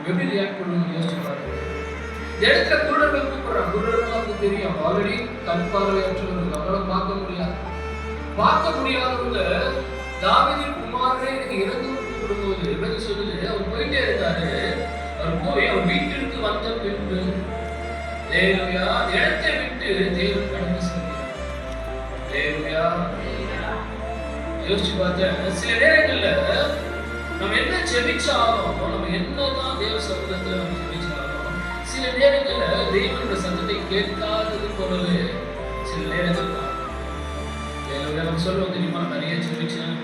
எப்படி ரியாக்ட் பண்ணுவோம் யோசிச்சு பாருங்க. இந்த இடத்துல குருடர்கள் கூப்பிடுறாங்க. குருடர்கள் நமக்கு தெரியும், ஆல்ரெடி கண் பார்வையற்றவர்கள், அவங்கள பார்க்க முடியாது. பார்க்க முடியாதவங்க தாவீதின் குமாரனே எனக்கு இறந்து கூப்பிடும்போது எப்படி சொல்லுது, அவர் போயிட்டே இருக்காரு. அவர் போய் அவர் வீட்டிற்கு வந்த பின்பு ஹல்லேலூயா அந்த இடத்தை விட்டு தேவன் கடந்து செல்கிறார். ஹல்லேலூயா. யோசிச்சு பார்த்தேன், சில நேரங்கள்ல நம்ம என்ன ஜெபிச்சாலும், நம்ம என்னதான் தேவ சமூகத்துல நம்ம ஜெபிச்சாலும், சில நேரங்கள்ல தேவனுடைய சத்தத்தை கேட்காதது போலவே சில நேரங்கள் தான். நம்ம சொல்லுவோம் தெரியுமா, நிறைய ஜெபிச்சேன்,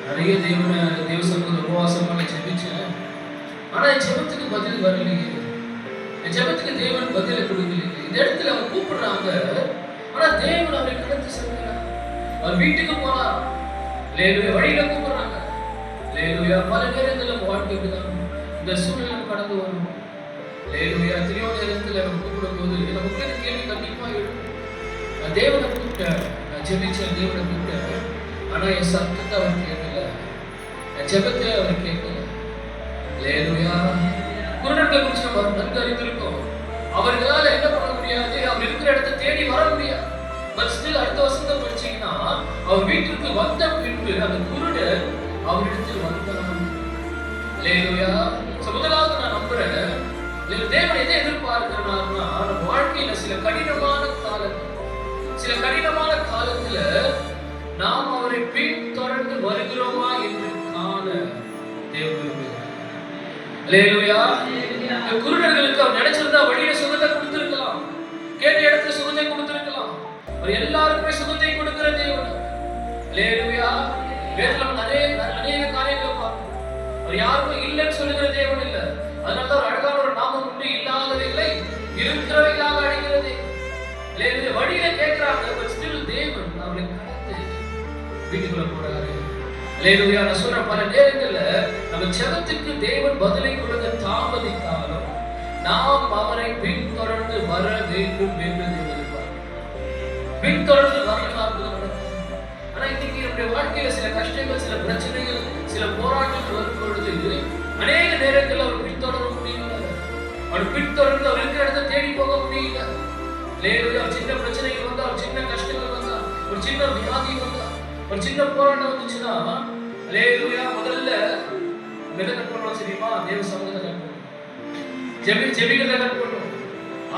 நிறைய தேவ சமூக உபவாசமான ஜெபிச்சேன், ஆனா என் ஜெபத்துக்கு பதில் வரலையே, என் ஜெபத்துக்கு தேவன் பதிலை கொடுக்கலையே. இந்த இடத்துல அவங்க கூப்பிடுறாங்க, ஆனா தேவன் அவரை கடந்து செல்கிறார். அவர் வீட்டுக்கு போனார், வழியில கூப்பிடுறாங்க. பல நேரங்கள்ல நம்ம வாழ்க்கை இப்படிதான், இந்த சூழ்நிலை கடந்து வரும். எத்தனையோ நேரத்துல நம்ம கூப்பிடும் போது நமக்கு கேள்வி கண்டிப்பா எழும். நான் தேவனை கூப்பிட்டேன், நான் ஜெபிச்சேன், தேவனை கூப்பிட்டேன், ஆனா என் சத்தத்தை அவர் கேட்கல, என் ஜெபத்தை அவர் கேட்கல. குருடர்களை குறித்து நம்ம நன்கு அறிந்திருக்கோம். அவர்களால் என்ன பண்ண முடியாது, அவர் இருக்கிற இடத்தை தேடி வர முடியாது. பட் ஸ்டில் அடுத்த வசனத்தை படிச்சீங்கன்னா, அவர் வீட்டுக்கு வந்த பின்பு அந்த குருடர் அவரிடத்தில் வந்தார். முதலாவது நான் நம்புறேன், தேவன் எதை எதிர்பார்க்கிறார்னா, நம்ம வாழ்க்கையில சில கடினமான காலத்துல நாம் அவரை பின்தொடர்ந்து வருகிறோமா என்று காண தேவன் விரும்புகிறார். குருடர்களுக்கு அவர் நினைச்சிருந்தா வழியில சுகத்தை கொடுத்திருக்கலாம், கேட்ட இடத்துல சுகத்தை கொடுத்திருக்கலாம். அவர் எல்லாருக்குமே சுகத்தை கொடுக்கிற தேவன். வேதத்துல அநேக காரியங்களை பார்க்கணும். அவர் யாருக்கும் இல்லைன்னு சொல்லுகிற தேவன் இல்லை. அதனால ஒரு அழகான ஒரு நாமம் உண்டு, இல்லாதவைகளை இருக்கிறவைகளாக அழைக்கிறது. வழியில கேட்கிறாங்க, தேவன் அவரை கடந்து வீட்டுக்குள்ள போறாரு. நான் சொல்ற பல நேரங்கள்ல நம்ம ஜெபத்துக்கு தேவன் பதிலை கொடுக்க தாமதித்தாலும் நாம் அவரை பின்தொடர்ந்து வர வேண்டும் என்று எதிர்பார்க்கிறோம். பின்தொடர்ந்து வரலாம். ஆனா இன்னைக்கு நம்முடைய வாழ்க்கையில சில கஷ்டங்கள், சில பிரச்சனைகள், சில போராட்டங்கள் வரும் பொழுது அநேக நேரங்கள் அவர் பின்தொடர முடியல. அவர் பின்தொடர்ந்து அவர் இருக்கிற இடத்தை தேடி போக முடியல. ஒரு சின்ன பிரச்சனைகள் வந்தா, ஒரு சின்ன கஷ்டங்கள் வந்தா, ஒரு சின்ன வியாதி வந்தா, ஒரு சின்ன போராட்டம் வந்துச்சுன்னா, முதல்ல எதை கட் பண்ணுவோம் தெரியுமா? தேவ சமூகத்தை கட் பண்ணுவோம், ஜெபிக்கிறத கட் பண்ணுவோம்,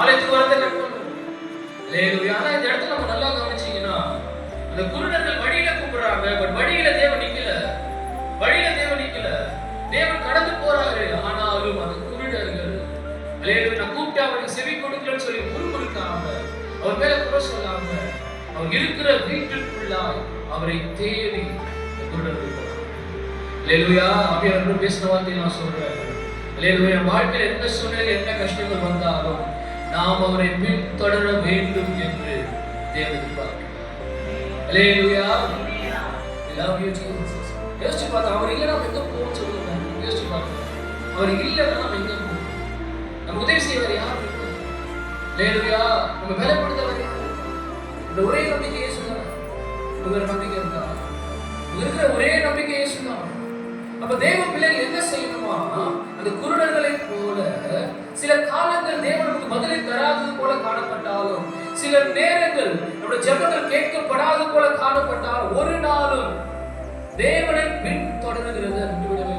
ஆலயத்துக்கு வரதை கட் பண்ணுவோம். ஆனா இந்த இடத்துல நம்ம நல்லா கவனிச்சீங்கன்னா, அந்த குருடர்கள் வழியில கூப்பிடுறாங்க, பட் வழியில தேவன் நிக்கல. தேவன் கடந்து போறாரு. ஆனாலும் அந்த குருடர்கள் நான் கூப்பிட்டு அவருக்கு செவி கொடுக்கலன்னு சொல்லி முறுமுறுக்காம, அவர் மேல குறை சொல்லாம, அவர் இருக்கிற வீட்டிற்குள்ளாய் அவரை தேடி குருடர்கள் போறாங்க. பேசின வார்த்தையை நான் சொல்றேன். வாழ்க்கையில் எந்த சூழ்நிலை, என்ன கஷ்டங்கள் வந்தாலும் நாம் அவரை பின்தொடர வேண்டும் என்று தேவன் எதிர்பார்க்கிறார். யோசிச்சு பார்த்தா, அவர் இல்லை நாம் எங்க போவோம் சொல்லுங்க. யோசிச்சு பார்த்தா, அவர் இல்லைன்னா நம்ம எங்க போவோம்? நம்ம உதவி செய்வார் யார்? நம்ம வேலைப்படுத்தவர் யார்? இந்த ஒரே நம்பிக்கை இயேசுதான். உங்களுக்கு நம்பிக்கை இருக்கா? இருக்கிற ஒரே நம்பிக்கை இயேசுதான். அப்ப தேவ பிள்ளைகள் என்ன செய்யணுமா? அந்த குருடர்களை போல சில காலங்கள் தேவனுக்கு பதிலை தராதது போல காணப்பட்டாலும், சில நேரங்கள் நம்முடைய ஜெபங்கள் கேட்கப்படாதது போல காணப்பட்டாலும், ஒரு நாளும் தேவனை பின் தொடர்கிறது விட்டுவிடவே